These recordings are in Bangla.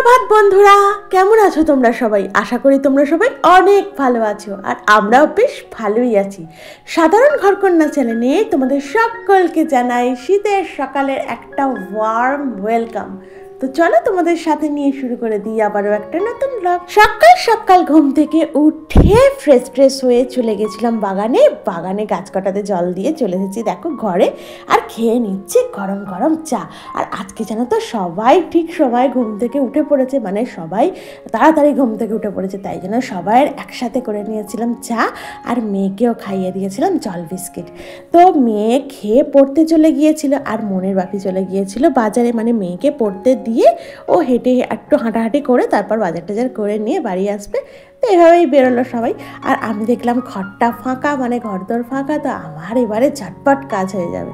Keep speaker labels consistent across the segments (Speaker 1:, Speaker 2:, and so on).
Speaker 1: সুপ্রভাত বন্ধুরা, কেমন আছো তোমরা সবাই? আশা করি তোমরা সবাই অনেক ভালো আছো আর আমরাও বেশ ভালোই আছি। সাধারণ ঘরকন্যা চ্যানেলে তোমাদের সকলকে জানাই শীতের সকালের একটা ওয়ার্ম ওয়েলকাম। তো চলো তোমাদের সাথে নিয়ে শুরু করে দিই আবারও একটা নতুন ব্লগ। সকাল সকাল ঘুম থেকে উঠে ফ্রেশ হয়ে চলে গেছিলাম বাগানে গাছ কাটাতে জল দিয়ে চলে এসেছি দেখো ঘরে, আর খেয়ে নিচ্ছি গরম গরম চা। আর আজকে জানো তো সবাই ঠিক সময় ঘুম থেকে উঠে পড়েছে, মানে সবাই তাড়াতাড়ি ঘুম থেকে উঠে পড়েছে, তাই জন্য সবাইয়ের একসাথে করে নিয়েছিলাম চা আর মেয়েকেও খাইয়ে দিয়েছিলাম জল বিস্কিট। তো মেয়ে খেয়ে পড়তে চলে গিয়েছিল আর মনের বাপি চলে গিয়েছিল বাজারে, মানে মেয়েকে পড়তে দিয়ে ও হেঁটে একটু হাঁটাহাঁটি করে তারপর বাজার টাজার করে নিয়ে বাড়ি আসবে। তো এভাবেই বেরোলো সবাই, আর আমি দেখলাম ঘরটা ফাঁকা, মানে ঘরদোর ফাঁকা, তো আমার এবারে ঝটপট কাজ হয়ে যাবে।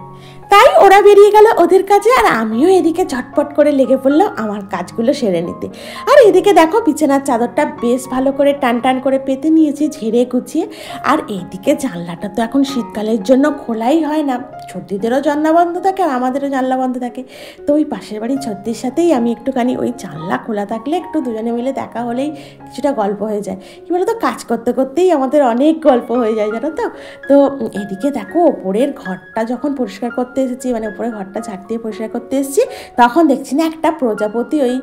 Speaker 1: তাই ওরা বেরিয়ে গেল ওদের কাজে, আর আমিও এদিকে ঝটপট করে লেগে পড়লাম আমার কাজগুলো সেরে নিতে। আর এদিকে দেখো বিছানার চাদরটা বেশ ভালো করে টান করে পেতে নিয়েছি ঝেড়ে গুছিয়ে। আর এইদিকে জানলাটা তো এখন শীতকালের জন্য খোলাই হয় না, ছর্দিদেরও জানলা বন্ধ থাকে আর আমাদেরও জানলা বন্ধ থাকে। তো ওই পাশের বাড়ির ছর্দির সাথেই আমি একটুখানি ওই জানলা খোলা থাকলে একটু দুজনে মিলে দেখা হলেই কিছুটা গল্প হয়ে যায়। কী বলো তো, কাজ করতে করতেই আমাদের অনেক গল্প হয়ে যায় জানো তো। তো এদিকে দেখো ওপরের ঘরটা যখন পরিষ্কার করতে এসেছি, মানে উপরে ঘরটা ঝাড় দিয়ে পরিষ্কার করতে এসেছি, তখন দেখছি না একটা প্রজাপতি ওই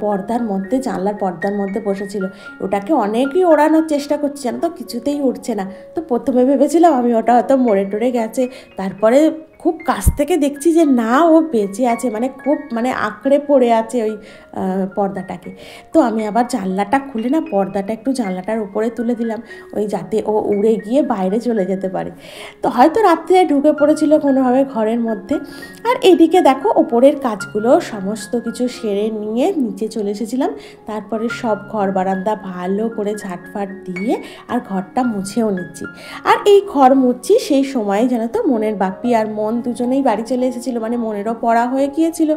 Speaker 1: পর্দার মধ্যে, জানলার পর্দার মধ্যে বসেছিল। ওটাকে অনেকই ওড়ানোর চেষ্টা করছি জানো তো, কিছুতেই উঠছে না। তো প্রথমে ভেবেছিলাম আমি ওটা হয়তো মরে টরে গেছে, তারপরে খুব কাছ থেকে দেখছি যে না, ও বেঁচে আছে, মানে আঁকড়ে পড়ে আছে ওই পর্দাটাকে। তো আমি আবার জানলাটা খুলে না পর্দাটা একটু জানলাটার উপরে তুলে দিলাম, ওই যাতে ও উড়ে গিয়ে বাইরে চলে যেতে পারে। তো হয়তো রাত্রে ঢুকে পড়েছিল কোনোভাবে ঘরের মধ্যে। আর এদিকে দেখো ওপরের কাজগুলো সমস্ত কিছু সেরে নিয়ে নিচে চলে এসেছিলাম। তারপরে সব ঘর বারান্দা ভালো করে ঝাঁটফাট দিয়ে আর ঘরটা মুছেও নিচ্ছি। আর এই ঘর মুছছি সেই সময় জানো তো মনের বাপি আর মন দুজনেই বাড়ি চলে এসেছিলো, মানে মনেরও পড়া হয়ে গিয়েছিল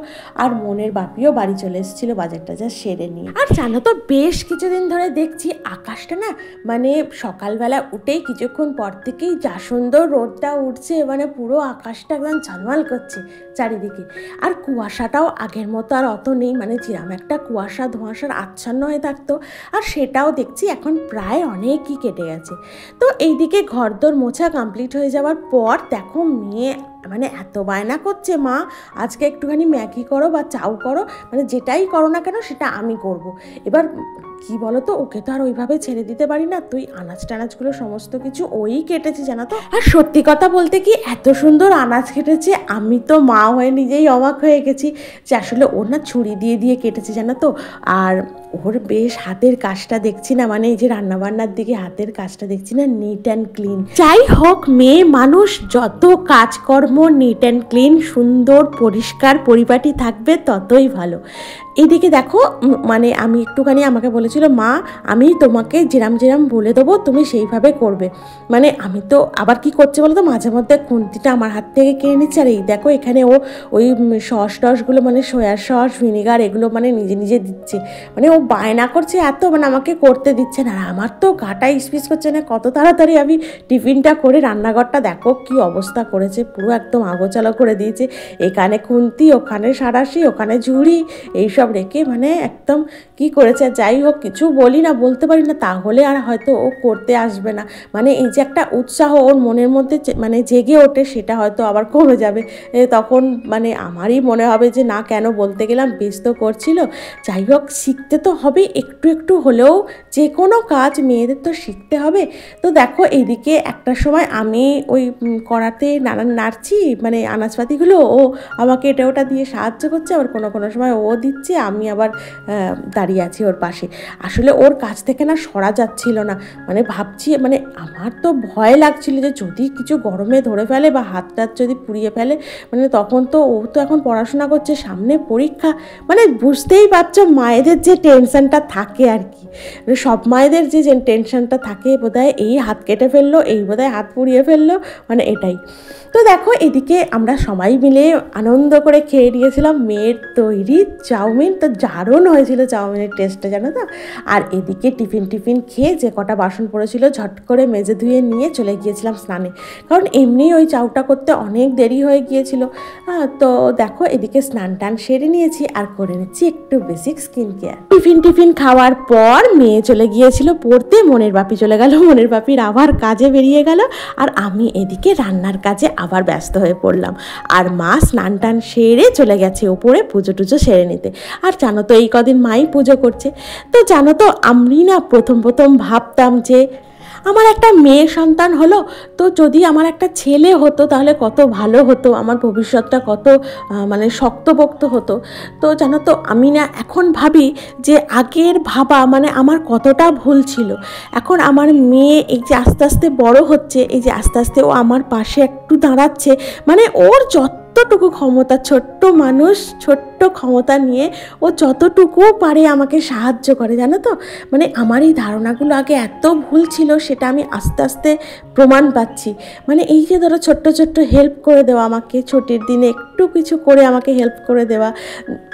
Speaker 1: আর মনের বাপিও বাড়ি চলে এসেছিলো বাজার টাজার সেরে নিয়ে। আর জানো তো বেশ কিছুদিন ধরে দেখছি আকাশটা না, মানে সকালবেলা উঠেই কিছুক্ষণ পর থেকেই যা সুন্দর রোদটা উঠছে, মানে পুরো আকাশটা একদম ঝলমল করছে চারিদিকে। আর কুয়াশাটাও আগের মতো আর অত নেই, মানে যেরকম একটা কুয়াশা ধোঁয়াশার আচ্ছন্ন হয়ে থাকতো, আর সেটাও দেখছি এখন প্রায় অনেকই কেটে গেছে। তো এইদিকে ঘরদোর মোছা কমপ্লিট হয়ে যাওয়ার পর দেখো মেয়ে মানে এত বায়না করছে, মা আজকে একটুখানি ম্যাগি করো বা চাউ করো, মানে যেটাই করো না কেন সেটা আমি করব। এবার কি বলো তো, ওকে তো আর ওইভাবে ছেড়ে দিতে পারি না, তুই আনাজ টানাজগুলো সমস্ত কিছু ওই কেটেছে জানো তো। আর সত্যি কথা বলতে কি, এত সুন্দর আনাজ কেটেছে, আমি তো মা হয়ে নিজেই অবাক হয়ে গেছি যে আসলে ওর না ছুরি দিয়ে কেটেছে জানো তো। আর ওর বেশ হাতের কাজটা দেখছি না, মানে এই যে রান্নাবান্নার দিকে হাতের কাজটা দেখছি না, নিট অ্যান্ড ক্লিন। যাই হোক, মেয়ে মানুষ যত কাজকর্ম নিট অ্যান্ড ক্লিন সুন্দর পরিষ্কার পরিপাটি থাকবে ততই ভালো। এদিকে দেখো মানে আমি একটুখানি, আমাকে বলেছিল মা আমি তোমাকে যেরাম বলে দেবো তুমি সেইভাবে করবে। মানে আমি তো আবার কি করছে বলো তো, মাঝে মধ্যে খুন্তিটা আমার হাত থেকে কেড়ে নিচ্ছে। আর এই দেখো এখানে ও ওই সস টসগুলো, মানে সয়া সস ভিনেগার এগুলো মানে নিজে দিচ্ছে, মানে ও বায়না করছে এত, মানে আমাকে করতে দিচ্ছে না। আর আমার তো গাটা স্পিস করছে না, কত তাড়াতাড়ি আমি টিফিনটা করে, রান্নাঘরটা দেখো কি অবস্থা করেছে, পুরো একদম আগোচালো করে দিয়েছে। এখানে খুন্তি, ওখানে সাঁড়াশি, ওখানে ঝুড়ি, এইসব রেখে মানে একদম কি করেছে। যাই হোক কিছু বলতে পারি না, তাহলে আর হয়তো ও করতে আসবে না। মানে এই যে একটা উৎসাহ ওর মনের মধ্যে মানে জেগে ওঠে, সেটা হয়তো আবার কমে যাবে। তখন মানে আমারই মনে হবে যে না, কেন বলতে গেলাম, বেশ তো করছিল। যাই হোক শিখতে তো হবে একটু হলেও, যে কোনো কাজ মেয়েদের তো শিখতে হবে। তো দেখো এইদিকে একটা সময় আমি ওই কড়াতে নাড়ছি, মানে আনাজপাতিগুলো, ও আমাকে এটা ওটা দিয়ে সাহায্য করছে, আবার কোনো সময় ও দিচ্ছে, আমি আবার দাঁড়িয়ে আছি ওর পাশে। আসলে ওর কাছ থেকে না সরা যাচ্ছিল না, মানে ভাবছি, মানে আমার তো ভয় লাগছিল যে যদি কিছু গরমে ধরে ফেলে বা হাত যদি পুড়িয়ে ফেলে, মানে তখন তো ও তো এখন পড়াশোনা করছে, সামনে পরীক্ষা, মানে বুঝতেই পারছো মায়েদের যে টেনশনটা থাকে আর কি, মানে সব মায়েদের যে টেনশনটা থাকে, বোধহয় এই হাত কেটে ফেললো, এই বোধহয় হাত পুড়িয়ে ফেললো, মানে এটাই। তো দেখো এদিকে আমরা সবাই মিলে আনন্দ করে খেয়ে নিয়েছিলাম মেয়ের তৈরি চাউমিন চাউমিন, তো দারুণ হয়েছিল চাউমিনের টেস্টটা, জানো তো। আর এদিকে টিফিন খেয়ে যে কটা বাসন পড়েছিল ঝট করে মেজে ধুয়ে নিয়ে চলে গিয়েছিলাম স্নানে, কারণ এমনি ওই চাউটা করতে অনেক দেরি হয়ে গিয়েছিল। তো দেখো এদিকে স্নান টান সেরে নিয়েছি আর করে নিচ্ছি একটু বেসিক স্কিন কেয়ার। টিফিন খাওয়ার পর মেয়ে চলে গিয়েছিল পড়তে, মনের বাপি চলে গেল, মনের বাপির আবার কাজে বেরিয়ে গেল, আর আমি এদিকে রান্নার কাজে আবার ব্যস্ত হয়ে পড়লাম। আর মা স্নান টান সেরে চলে গেছে ওপরে পুজো টুজো সেরে নিতে। আর জানো তো এই কদিন মাই পুজো করছে। তো জানো তো আমি না প্রথম ভাবতাম যে আমার একটা মেয়ে সন্তান হলো, তো যদি আমার একটা ছেলে হতো তাহলে কত ভালো হতো, আমার ভবিষ্যৎটা কত মানে শক্তপোক্ত হতো। তো জানো তো আমি না এখন ভাবি যে আগের ভাবা মানে আমার কতটা ভুল ছিল। এখন আমার মেয়ে এই যে আস্তে আস্তে বড় হচ্ছে, এই যে আস্তে আস্তে ও আমার পাশে একটু দাঁড়াচ্ছে, মানে ওর যতটুকু ক্ষমতা, ছোট্ট মানুষ ছোট্ট ক্ষমতা নিয়ে ও যতটুকু পারে আমাকে সাহায্য করে, জানো তো। মানে আমার এই ধারণাগুলো আগে এত ভুল ছিল, সেটা আমি আস্তে আস্তে প্রমাণ পাচ্ছি। মানে এই যে ধরো ছোট্ট হেল্প করে দেওয়া, আমাকে ছুটির দিনে একটু কিছু করে আমাকে হেল্প করে দেওয়া,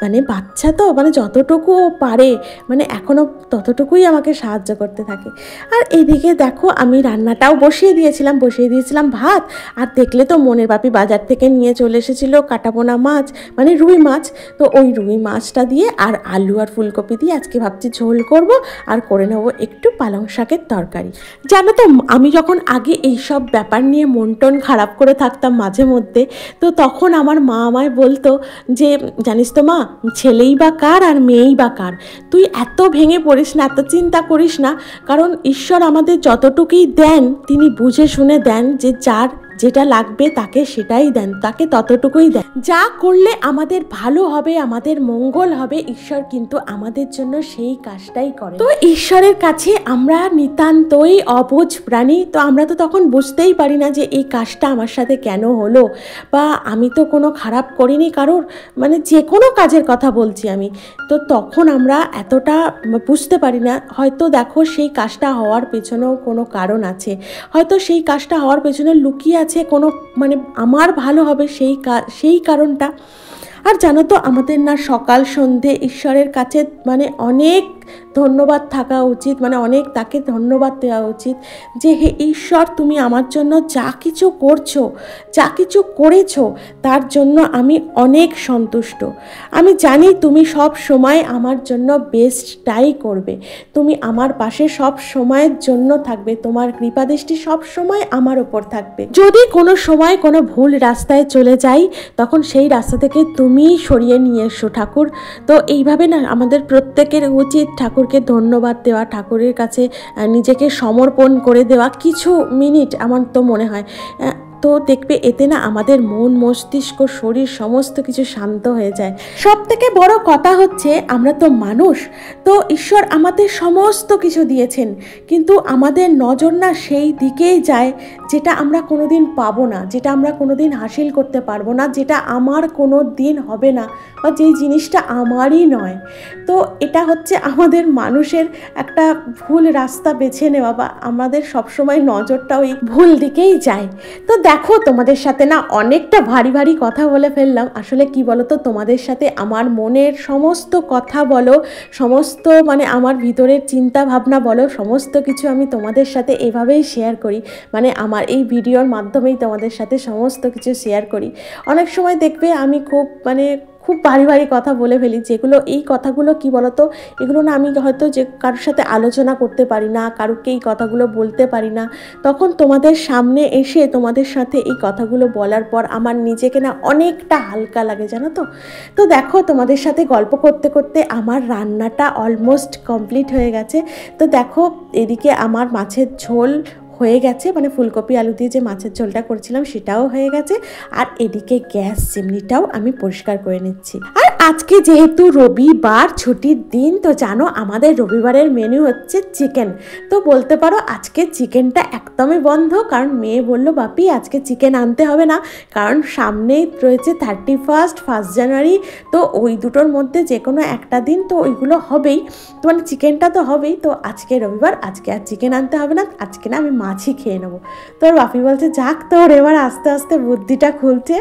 Speaker 1: মানে বাচ্চা তো মানে যতটুকু ও পারে মানে এখনও ততটুকুই আমাকে সাহায্য করতে থাকে। আর এদিকে দেখো আমি রান্নাটাও বসিয়ে দিয়েছিলাম ভাত। আর দেখলে তো মনের বাপি বাজার থেকে নিয়ে চলে এসেছিলো কাটাপোনা মাছ, মানে রুই মাছ। তো ওই রুই মাছটা দিয়ে আর আলু আর ফুলকপি দিয়ে আজকে ভাবছি ঝোল করব, আর করে নেবো একটু পালং শাকের তরকারি। জানো তো আমি যখন আগে এইসব ব্যাপার নিয়ে মন টন খারাপ করে থাকতাম মাঝে মধ্যে, তো তখন আমার মা আমায় বলতো যে জানিস তো মা, ছেলেই বা কার আর মেয়েই বা কার, তুই এত ভেঙে পড়িস না, এত চিন্তা করিস না, কারণ ঈশ্বর আমাদের যতটুকুই দেন তিনি বুঝে শুনে দেন, যে যার যেটা লাগবে তাকে সেটাই দেন, তাকে ততটুকুই দেন। যা করলে আমাদের ভালো হবে, আমাদের মঙ্গল হবে, ঈশ্বর কিন্তু আমাদের জন্য সেই কাজটাই করে। তো ঈশ্বরের কাছে আমরা নিতান্তই অবুঝ প্রাণী। তো আমরা তো তখন বুঝতেই পারি না যে এই কাজটা আমার সাথে কেন হলো, বা আমি তো কোনো খারাপ করিনি কারোর, মানে যে কোনো কাজের কথা বলছি আমি। তো তখন আমরা এতটা বুঝতে পারি না। হয়তো দেখো সেই কাজটা হওয়ার পেছনেও কোনো কারণ আছে, হয়তো সেই কাজটা হওয়ার পেছনে লুকিয়ে আছে কোনো মানে আমার ভালো হবে সেই কারণটা। আর জানো তো আমাদের না সকাল সন্ধে ঈশ্বরের কাছে মানে অনেক ধন্যবাদ থাকা উচিত, মানে অনেক তাকে ধন্যবাদ দেওয়া উচিত যে হে ঈশ্বর, তুমি আমার জন্য যা কিছু করছো, যা কিছু করেছো, তার জন্য আমি অনেক সন্তুষ্ট। আমি জানি তুমি সব সময় আমার জন্য বেস্টটাই করবে, তুমি আমার পাশে সব সময়ের জন্য থাকবে, তোমার কৃপাদৃষ্টি সব সময় আমার ওপর থাকবে। যদি কোনো সময় কোনো ভুল রাস্তায় চলে যাই, তখন সেই রাস্তা থেকে তুমি সরিয়ে নিয়ে এসো ঠাকুর। তো এইভাবে না আমাদের প্রত্যেকের উচিত ঠাকুরকে ধন্যবাদ দেওয়া, ঠাকুরের কাছে নিজেকে সমর্পণ করে দেওয়া কিছু মিনিট, আমার তো মনে হয়। তো দেখবে এতে না আমাদের মন মস্তিষ্ক শরীর সমস্ত কিছু শান্ত হয়ে যায়। সব থেকে বড় কথা হচ্ছে আমরা তো মানুষ, তো ঈশ্বর আমাদের সমস্ত কিছু দিয়েছেন, কিন্তু আমাদের নজর না সেই দিকেই যায় যেটা আমরা কোনোদিন পাবো না, যেটা আমরা কোনোদিন হাসিল করতে পারবো না, যেটা আমার কোনো দিন হবে না, বা যেই জিনিসটা আমারই নয়। তো এটা হচ্ছে আমাদের মানুষের একটা ভুল রাস্তা বেছে নেওয়া, বা আমাদের সবসময় নজরটা ওই ভুল দিকেই যায়। তো দেখো তোমাদের সাথে না অনেকটা ভারী কথা বলে ফেললাম। আসলে কি বলো তো, তোমাদের সাথে আমার মনের সমস্ত কথা বলো, সমস্ত মানে আমার ভিতরের চিন্তা ভাবনা বলো, সমস্ত কিছু আমি তোমাদের সাথে এভাবেই শেয়ার করি, মানে আমার এই ভিডিওর মাধ্যমেই তোমাদের সাথে সমস্ত কিছু শেয়ার করি। অনেক সময় দেখবে আমি খুব ভারী কথা বলে ফেলি, যেগুলো এই কথাগুলো কি বলতো, এগুলো না আমি হয়তো যে কারোর সাথে আলোচনা করতে পারি না, কারোকে এই কথাগুলো বলতে পারি না। তখন তোমাদের সামনে এসে তোমাদের সাথে এই কথাগুলো বলার পর আমার নিজেকে না অনেকটা হালকা লাগে, জানো তো। তো দেখো তোমাদের সাথে গল্প করতে করতে আমার রান্নাটা অলমোস্ট কমপ্লিট হয়ে গেছে। তো দেখো এদিকে আমার মাছের ঝোল হয়ে গেছে, মানে ফুলকপি আলু দিয়ে যে মাছের ঝোলটা করছিলাম সেটাও হয়ে গেছে, আর এদিকে গ্যাস চিমনিটাও আমি পরিষ্কার করে নিচ্ছি। আর আজকে যেহেতু রবিবার ছুটির দিন, তো জানো আমাদের রবিবারের মেনু হচ্ছে চিকেন। তো বলতে পারো আজকে চিকেনটা একদমই বন্ধ, কারণ মেয়ে বলল বাপি আজকে চিকেন আনতে হবে না, কারণ সামনেই রয়েছে 31 জানুয়ারি। তো ওই দুটোর মধ্যে যে কোনো একটা দিন তো ওইগুলো হবেই, তো মানে চিকেনটা তো হবেই। তো আজকে রবিবার, আজকে আর চিকেন আনতে হবে না, আজকে না আমি মাছই খেয়ে নেবো। তোর বাপি বলছে যাক, তোর এবার আস্তে আস্তে বুদ্ধিটা খুলছে।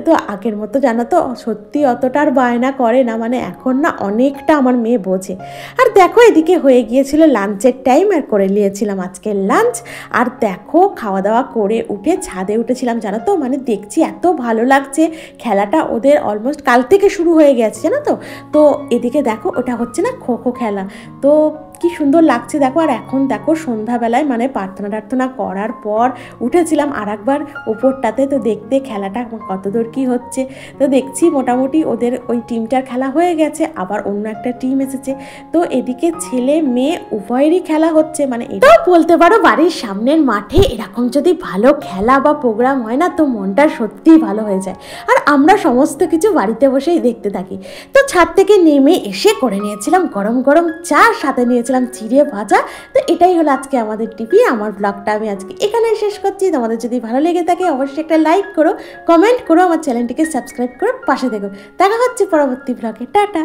Speaker 1: তো আগের মতো জানো তো সত্যি অতটা আর বায়না বায়না করে না, মানে এখন না অনেকটা আমার মেয়ে বোঝে। আর দেখো এদিকে হয়ে গিয়েছিল লাঞ্চের টাইম, আর করে নিয়েছিলাম আজকে লাঞ্চ। আর দেখো খাওয়া দাওয়া করে উঠে ছাদে উঠেছিলাম, জানো তো, মানে দেখছি এত ভালো লাগছে খেলাটা ওদের অলমোস্ট কাল থেকে শুরু হয়ে গেছে, জানো তো। তো এদিকে দেখো ওটা হচ্ছে না খো খো খেলা, তো কি সুন্দর লাগছে দেখো। আর এখন দেখো সন্ধ্যাবেলায় মানে প্রার্থনা করার পর উঠেছিলাম আর একবার ওপরটাতে, তো দেখতে খেলাটা কতদূর কি হচ্ছে। তো দেখছি মোটামুটি ওদের ওই টিমটার খেলা হয়ে গেছে, আবার অন্য একটা টিম এসেছে। তো এদিকে ছেলে মেয়ে উভয়েরই খেলা হচ্ছে, মানে এটাও বলতে পারো বাড়ির সামনের মাঠে এরকম যদি ভালো খেলা বা প্রোগ্রাম হয় না, তো মনটা সত্যিই ভালো হয়ে যায়। আর আমরা সমস্ত কিছু বাড়িতে বসেই দেখতে থাকি। তো ছাদ থেকে নেমে এসে করে নিয়েছিলাম গরম গরম চা, সাথে নিয়েছিলাম চিড়ে ভাজা। তো এটাই হলো আজকে আমাদের টিফিন। আমার ব্লগটা আমি আজকে এখানেই শেষ করছি। তোমাদের যদি ভালো লেগে থাকে অবশ্যই একটা লাইক করো, কমেন্ট করো, আমার চ্যানেলটিকে সাবস্ক্রাইব করো, পাশে দেখো। দেখা হচ্ছে পরবর্তী ব্লগে। টাটা।